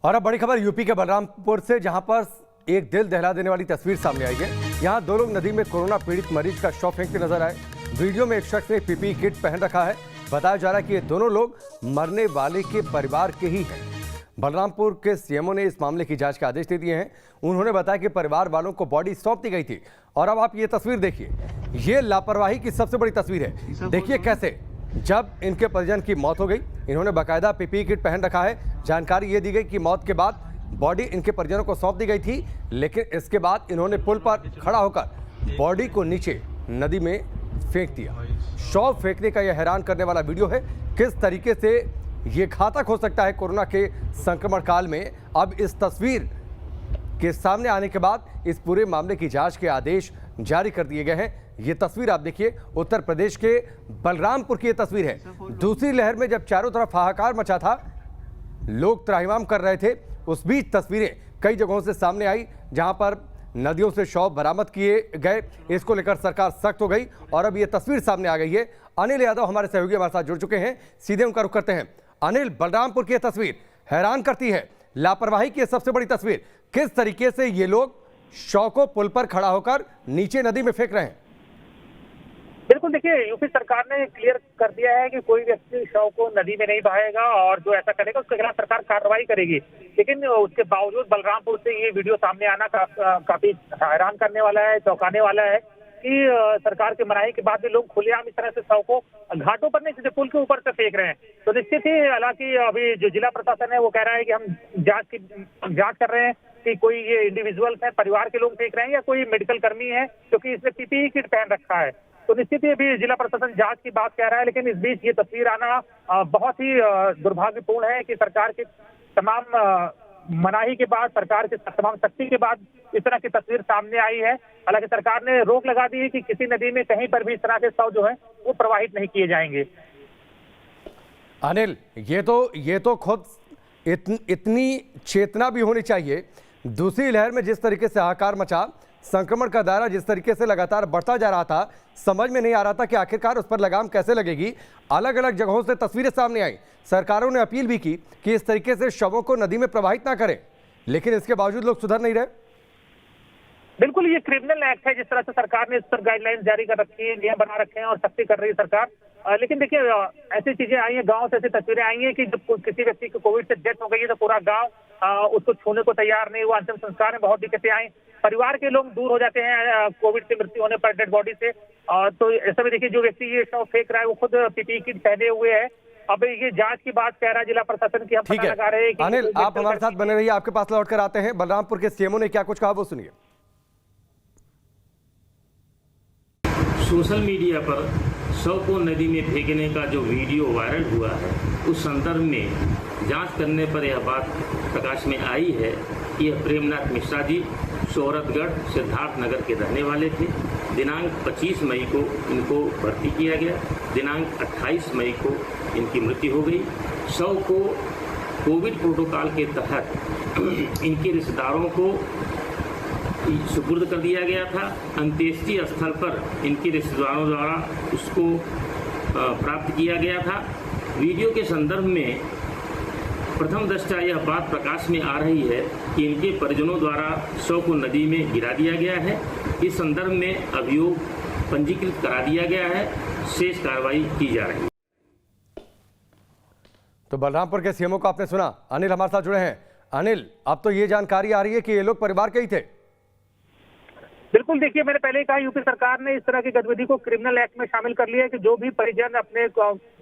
और अब बड़ी खबर यूपी के बलरामपुर से, जहां पर एक दिल दहला देने वाली तस्वीर सामने आई है। यहां दो लोग नदी में कोरोना पीड़ित मरीज का शव फेंकते नजर आए। वीडियो में एक शख्स ने पीपीई किट पहन रखा है। बताया जा रहा है कि ये दोनों लोग मरने वाले के परिवार के ही हैं। बलरामपुर के सीएमओ ने इस मामले की जांच के आदेश दे दिए हैं। उन्होंने बताया कि परिवार वालों को बॉडी सौंप दी गई थी। और अब आप ये तस्वीर देखिए, ये लापरवाही की सबसे बड़ी तस्वीर है। देखिए कैसे जब इनके परिजन की मौत हो गई, इन्होंने बाकायदा पीपीई किट पहन रखा है। जानकारी ये दी गई कि मौत के बाद बॉडी इनके परिजनों को सौंप दी गई थी, लेकिन इसके बाद इन्होंने पुल पर खड़ा होकर बॉडी को नीचे नदी में फेंक दिया। शव फेंकने का यह हैरान करने वाला वीडियो है। किस तरीके से ये घातक हो सकता है कोरोना के संक्रमण काल में, अब इस तस्वीर के सामने आने के बाद इस पूरे मामले की जांच के आदेश जारी कर दिए गए हैं। ये तस्वीर आप देखिए, उत्तर प्रदेश के बलरामपुर की ये तस्वीर है। दूसरी लहर में जब चारों तरफ हाहाकार मचा था, लोग त्राहिमाम कर रहे थे, उस बीच तस्वीरें कई जगहों से सामने आई जहां पर नदियों से शव बरामद किए गए। इसको लेकर सरकार सख्त हो गई और अब ये तस्वीर सामने आ गई है। अनिल यादव हमारे सहयोगी हमारे साथ जुड़ चुके हैं, सीधे उनका रुख करते हैं। अनिल, बलरामपुर की यह तस्वीर हैरान करती है। लापरवाही की सबसे बड़ी तस्वीर, किस तरीके से ये लोग शव को पुल पर खड़ा होकर नीचे नदी में फेंक रहे हैं। बिल्कुल, देखिए यूपी सरकार ने क्लियर कर दिया है कि कोई व्यक्ति शव को नदी में नहीं बहाएगा और जो ऐसा करेगा उसके खिलाफ सरकार कार्रवाई करेगी। लेकिन उसके बावजूद बलरामपुर से ये वीडियो सामने आना काफी हैरान करने वाला है, चौंकाने वाला है कि सरकार की मनाही के बाद भी लोग खुलेआम इस तरह से शव को घाटों पर नहीं, सीधे पुल के ऊपर से फेंक रहे हैं। तो निश्चित ही, हालांकि अभी जो जिला प्रशासन है वो कह रहा है कि हम जांच कर रहे हैं कि कोई ये इंडिविजुअल्स है, परिवार के लोग फेंक रहे हैं या कोई मेडिकल कर्मी है, क्योंकि इसने पीपीई किट पहन रखा है। तो निश्चित ही अभी जिला प्रशासन जांच की बात कह रहा है, लेकिन इस बीच ये तस्वीर आना बहुत ही दुर्भाग्यपूर्ण है कि सरकार के तमाम मनाही के बाद, सरकार के तमाम सख्ती के बाद इस तरह की तस्वीर सामने आई है। हालांकि सरकार ने रोक लगा दी है कि किसी नदी में कहीं पर भी इस तरह के शव जो है वो प्रवाहित नहीं किए जाएंगे। अनिल, ये तो खुद इतनी चेतना भी होनी चाहिए। दूसरी लहर में जिस तरीके से हाहाकार मचा, संक्रमण का दायरा जिस तरीके से लगातार बढ़ता जा रहा था, समझ में नहीं आ रहा था कि आखिरकार उस पर लगाम कैसे लगेगी। अलग अलग जगहों से तस्वीरें सामने आई। सरकारों ने अपील भी की कि इस तरीके से शवों को नदी में प्रवाहित ना करें, लेकिन इसके बावजूद लोग सुधर नहीं रहे। बिल्कुल, ये क्रिमिनल एक्ट है। जिस तरह से सरकार ने इस पर गाइडलाइंस जारी कर रखी है, नियम बना रखे हैं और सख्ती कर रही है सरकार। लेकिन देखिए, ऐसी चीजें आई हैं, गांव से ऐसी तस्वीरें आई हैं कि जब किसी व्यक्ति की कोविड से डेथ हो गई है तो पूरा गांव उसको छूने को तैयार नहीं हुआ। अंतिम संस्कार में बहुत दिक्कतें आई, परिवार के लोग दूर हो जाते हैं कोविड से मृत्यु होने पर डेड बॉडी से। तो ऐसे में देखिए, जो व्यक्ति ये शव फेंक रहा है वो खुद पीपीई किट पहने हुए है। अब ये जांच की बात कह रहा है जिला प्रशासन की, हम पता लगा रहे हैं। अनिल, आप हमारे साथ बने रहिए, आपके पास लौट कर आते हैं। बलरामपुर के सीएमओ ने क्या कुछ कहा वो सुनिए। सोशल मीडिया पर शव को नदी में फेंकने का जो वीडियो वायरल हुआ है, उस संदर्भ में जांच करने पर यह बात प्रकाश में आई है कि यह प्रेमनाथ मिश्रा जी शोहरतगढ़ सिद्धार्थ नगर के रहने वाले थे। दिनांक 25 मई को इनको भर्ती किया गया। दिनांक 28 मई को इनकी मृत्यु हो गई। शव को कोविड प्रोटोकॉल के तहत इनके रिश्तेदारों को सुपुर्द कर दिया गया था। अंत्येष्टि स्थल पर इनके रिश्तेदारों द्वारा उसको प्राप्त किया गया था। वीडियो के संदर्भ में प्रथम दृष्टया यह बात प्रकाश में आ रही है कि इनके परिजनों द्वारा शव को नदी में गिरा दिया गया है। इस संदर्भ में अभियोग पंजीकृत करा दिया गया है, शेष कार्रवाई की जा रही है। तो बलरामपुर के सीएमओ को आपने सुना। अनिल हमारे साथ जुड़े हैं। अनिल, अब तो ये जानकारी आ रही है कि ये लोग परिवार के ही थे। बिल्कुल, देखिए मैंने पहले ही कहा, यूपी सरकार ने इस तरह की गतिविधि को क्रिमिनल एक्ट में शामिल कर लिया है कि जो भी परिजन अपने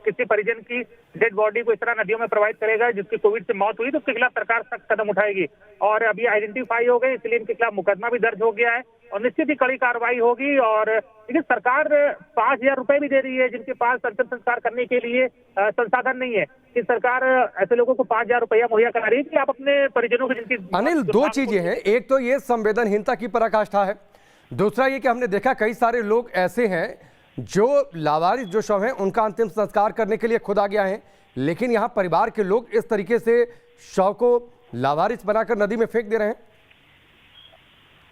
किसी परिजन की डेड बॉडी को इस तरह नदियों में प्रवाहित करेगा जिसकी कोविड से मौत हुई, तो उसके खिलाफ सरकार सख्त कदम उठाएगी। और अभी आइडेंटिफाई हो गए, इसलिए इनके खिलाफ मुकदमा भी दर्ज हो गया है और निश्चित ही कड़ी कार्रवाई होगी। और देखिए, सरकार 5,000 रुपए भी दे रही है जिनके पास अंतिम संस्कार करने के लिए संसाधन नहीं है। कि सरकार ऐसे लोगों को 5,000 रुपया मुहैया करा रही है कि आप अपने परिजनों को जिनकी। अनिल, दो चीजें हैं, एक तो ये संवेदनहीनता की पराकाष्ठा है, दूसरा ये कि हमने देखा कई सारे लोग ऐसे हैं जो लावारिस जो शव हैं उनका अंतिम संस्कार करने के लिए खुद आ गया है, लेकिन यहाँ परिवार के लोग इस तरीके से शव को लावारिस बनाकर नदी में फेंक दे रहे हैं।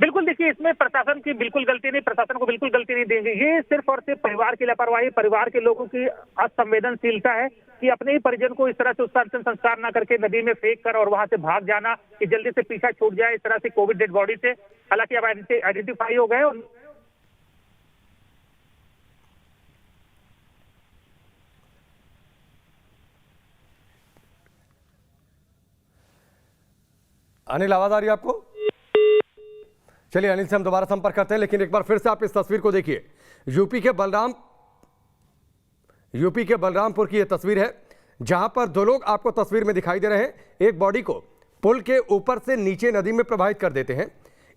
बिल्कुल, देखिए इसमें प्रशासन की बिल्कुल गलती नहीं, प्रशासन को बिल्कुल गलती नहीं देंगे। ये सिर्फ और सिर्फ परिवार की लापरवाही, परिवार के लोगों की असंवेदनशीलता है कि अपने ही परिजन को इस तरह से उसका अंतिम संस्कार ना करके नदी में फेंक कर और वहां से भाग जाना, कि जल्दी से पीछा छूट जाए इस तरह से कोविड डेड बॉडी से। हालांकि अब आइडेंटिफाई हो गए और अनिल, आवाज आ रही है आपको? चलिए अनिल से हम दोबारा संपर्क करते हैं, लेकिन एक बार फिर से आप इस तस्वीर को देखिए। यूपी के बलरामपुर की यह तस्वीर है, जहां पर दो लोग आपको तस्वीर में दिखाई दे रहे हैं। एक बॉडी को पुल के ऊपर से नीचे नदी में प्रवाहित कर देते हैं।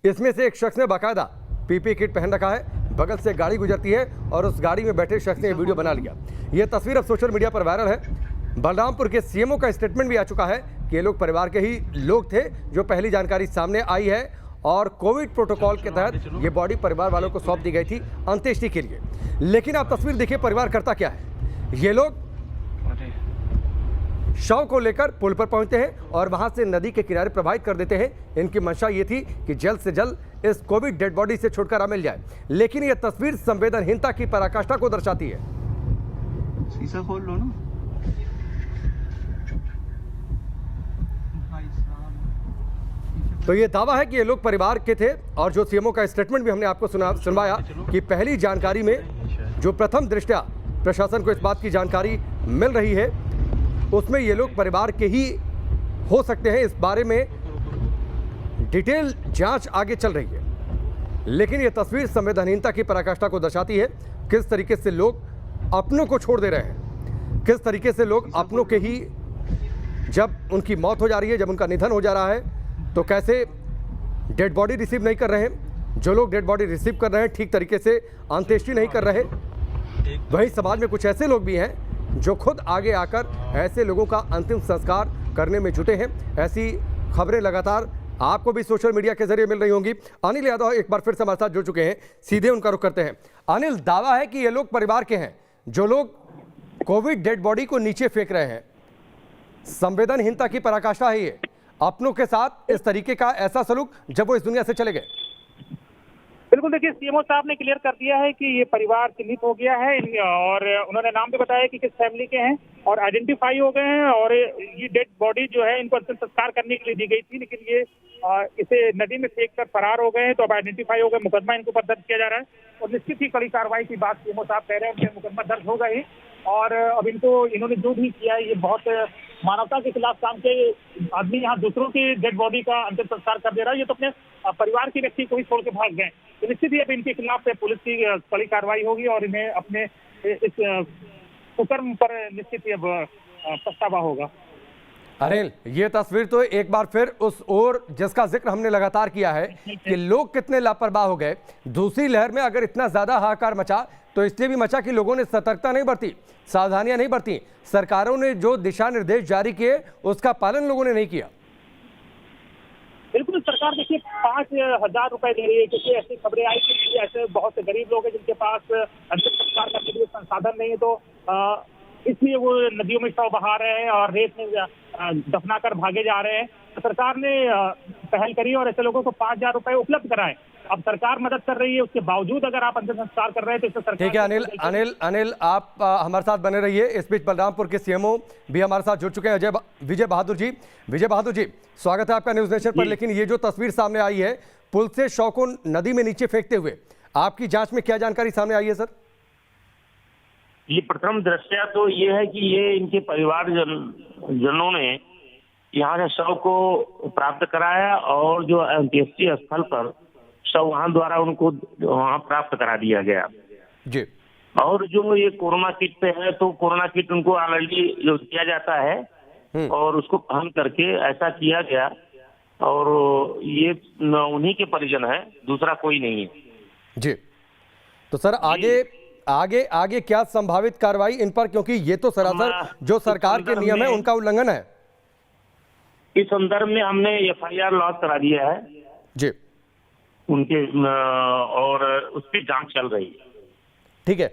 इसमें से एक शख्स ने बाकायदा पीपी किट पहन रखा है। बगल से गाड़ी गुजरती है और उस गाड़ी में बैठे शख्स ने वीडियो बना लिया। यह तस्वीर अब सोशल मीडिया पर वायरल है। बलरामपुर के सीएमओ का स्टेटमेंट भी आ चुका है कि ये लोग परिवार के ही लोग थे। जो पहली जानकारी सामने आई है और कोविड प्रोटोकॉल के तहत ये बॉडी परिवार वालों को सौंप दी गई थी अंत्येष्टि के लिए। लेकिन आप तस्वीर देखिए, परिवार करता क्या है। ये लोग शव को लेकर पुल पर पहुंचते हैं और वहां से नदी के किनारे प्रवाहित कर देते हैं। इनकी मंशा ये थी कि जल्द से जल्द इस कोविड डेड बॉडी से छुटकारा मिल जाए। लेकिन यह तस्वीर संवेदनहीनता की पराकाष्ठा को दर्शाती है। शीशा खोल लो ना। तो ये दावा है कि ये लोग परिवार के थे और जो सीएमओ का स्टेटमेंट भी हमने आपको सुनवाया कि पहली जानकारी में जो प्रथम दृष्टया प्रशासन को इस बात की जानकारी मिल रही है, उसमें ये लोग परिवार के ही हो सकते हैं। इस बारे में डिटेल जांच आगे चल रही है। लेकिन ये तस्वीर संवेदनहीनता की पराकाष्ठा को दर्शाती है। किस तरीके से लोग अपनों को छोड़ दे रहे हैं, किस तरीके से लोग अपनों के ही, जब उनकी मौत हो जा रही है, जब उनका निधन हो जा रहा है, तो कैसे डेड बॉडी रिसीव नहीं कर रहे हैं। जो लोग डेड बॉडी रिसीव कर रहे हैं ठीक तरीके से अंत्येष्टि नहीं कर रहे। वहीं समाज में कुछ ऐसे लोग भी हैं जो खुद आगे आकर ऐसे लोगों का अंतिम संस्कार करने में जुटे हैं। ऐसी खबरें लगातार आपको भी सोशल मीडिया के जरिए मिल रही होंगी। अनिल यादव एक बार फिर से हमारे साथ जुड़ चुके हैं, सीधे उनका रुख करते हैं। अनिल, दावा है कि ये लोग परिवार के हैं जो लोग कोविड डेड बॉडी को नीचे फेंक रहे हैं। संवेदनहीनता की पराकाष्ठा है ये, अपनों के साथ इस तरीके का ऐसा सलूक जब वो इस दुनिया से चले गए। बिल्कुल, देखिए सीएमओ साहब ने क्लियर कर दिया है कि ये परिवार चिन्हित हो गया है और उन्होंने नाम भी बताया कि किस फैमिली के हैं और आइडेंटिफाई हो गए हैं। और ये डेड बॉडी जो है इनको अंतिम संस्कार करने के लिए दी गई थी, लेकिन ये इसे नदी में फेंक कर फरार हो गए हैं। तो अब आइडेंटिफाई हो गए, मुकदमा इनके ऊपर दर्ज किया जा रहा है और निश्चित ही कड़ी कार्रवाई की बात सीएमओ साहब कह रहे हैं। उनके मुकदमा दर्ज हो गए और अब इन्होंने जो भी किया है ये बहुत मानवता के खिलाफ काम किया। आदमी यहाँ दूसरों की डेड बॉडी का अंतिम संस्कार कर दे रहा है, ये तो अपने परिवार के व्यक्ति को ही छोड़ के भाग गए। तो निश्चित ही अब इनके खिलाफ पुलिस की कड़ी कार्रवाई होगी और इन्हें अपने इस कुकर्म पर निश्चित ही अब पछतावा होगा। अनिल, ये तस्वीर तो एक बार फिर उस ओर जिसका जिक्र हमने लगातार किया है कि लोग कितने लापरवाह हो गए। दूसरी लहर में अगर इतना ज्यादा हाहाकार मचा तो इसलिए भी मचा कि लोगों ने सतर्कता नहीं बरती, सावधानियां नहीं बरती। सरकारों ने जो दिशा निर्देश जारी किए उसका पालन लोगों ने नहीं किया। बिल्कुल, सरकार देखिए 5,000 रुपए दे रही है, क्योंकि ऐसी खबरें आई कि ऐसे बहुत से गरीब लोग हैं जिनके पास अंतिम संस्कार करने के लिए संसाधन नहीं है, तो इसलिए वो नदियों में शव बहा रहे हैं और रेत में दफना कर भागे जा रहे हैं। तो सरकार ने पहल करी और ऐसे लोगों को 5,000 रुपए उपलब्ध कराए। अब सरकार मदद कर रही है, उसके बावजूद अगर आप अंतिम संस्कार कर रहे हैं तो इससे सरकार। ठीक है अनिल, आप हमारे साथ बने रहिए। इस बीच बलरामपुर के सीएमओ भी हमारे साथ जुड़ चुके हैं, विजय बहादुर जी, स्वागत है आपका न्यूज नेशन पर। लेकिन ये जो तस्वीर सामने आई है पुल से शव को नदी में नीचे फेंकते हुए, आपकी जांच में क्या जानकारी सामने आई है सर? ये प्रथम दृष्टया तो ये है कि ये इनके परिवार जनों ने यहाँ से शव को प्राप्त कराया और जो अंत्येष्टि स्थल पर शव वहां द्वारा उनको वहां प्राप्त करा दिया गया जी। और जो ये कोरोना किट पे है तो कोरोना किट उनको ऑलरेडी जो दिया जाता है और उसको पहन करके ऐसा किया गया और ये उन्हीं के परिजन है, दूसरा कोई नहीं है जी। तो सर आगे क्या संभावित कार्रवाई इन पर, क्योंकि ये तो सरासर जो सरकार के नियम है उनका उल्लंघन है। इस संदर्भ में हमने एफआईआर लॉन्च करा दिया है जी उनके और उस पर जांच चल रही है। ठीक है,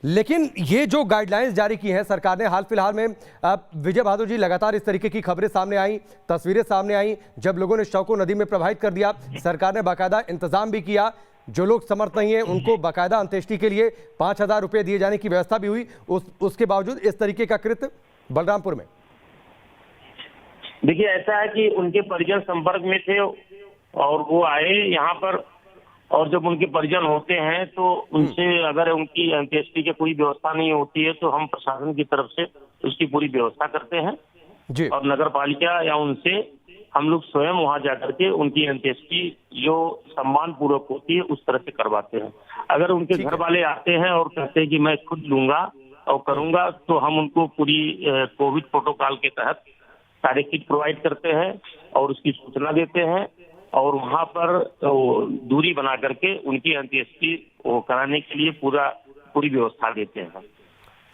लेकिन ये जो गाइडलाइंस जारी की हैं सरकार ने हाल फिलहाल में, विजय बहादुर जी, लगातार इस तरीके की खबरें सामने आई, तस्वीरें सामने आई, जब लोगों ने शव को नदी में प्रवाहित कर दिया, सरकार ने बाकायदा इंतजाम भी किया, जो लोग समर्थ नहीं है उनको बाकायदा अंत्येष्टि के लिए 5,000 रुपये दिए जाने की व्यवस्था भी हुई। उसके बावजूद इस तरीके का कृत्य बलरामपुर में। देखिए, ऐसा है कि उनके परिजन संपर्क में थे और वो आए यहाँ पर, और जब उनके परिजन होते हैं तो उनसे अगर उनकी अंत्येष्टि की कोई व्यवस्था नहीं होती है तो हम प्रशासन की तरफ से उसकी पूरी व्यवस्था करते हैं जी। और नगर पालिका या उनसे हम लोग स्वयं वहां जाकर के उनकी अंत्येष्टि जो सम्मान पूर्वक होती है उस तरह से करवाते हैं। अगर उनके घर वाले आते हैं और कहते हैं कि मैं खुद लूंगा और करूंगा, तो हम उनको पूरी कोविड प्रोटोकॉल के तहत सारे किट प्रोवाइड करते हैं और उसकी सूचना देते हैं और वहां पर दूरी बना करके उनकी अंत्येष्टि कराने के लिए पूरी व्यवस्था देते हैं।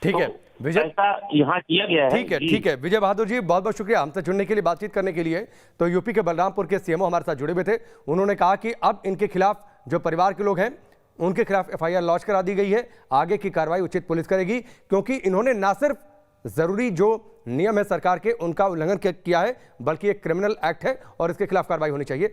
ठीक है विजय, ऐसा यहाँ किया गया है। ठीक है विजय बहादुर जी, बहुत बहुत शुक्रिया हमसे जुड़ने के लिए, बातचीत करने के लिए। तो यूपी के बलरामपुर के सीएमओ हमारे साथ जुड़े हुए थे, उन्होंने कहा कि अब इनके खिलाफ जो परिवार के लोग हैं उनके खिलाफ FIR लॉन्च करा दी गई है, आगे की कार्रवाई उचित पुलिस करेगी, क्योंकि इन्होंने ना सिर्फ जरूरी जो नियम है सरकार के उनका उल्लंघन किया है, बल्कि एक क्रिमिनल एक्ट है और इसके खिलाफ कार्रवाई होनी चाहिए।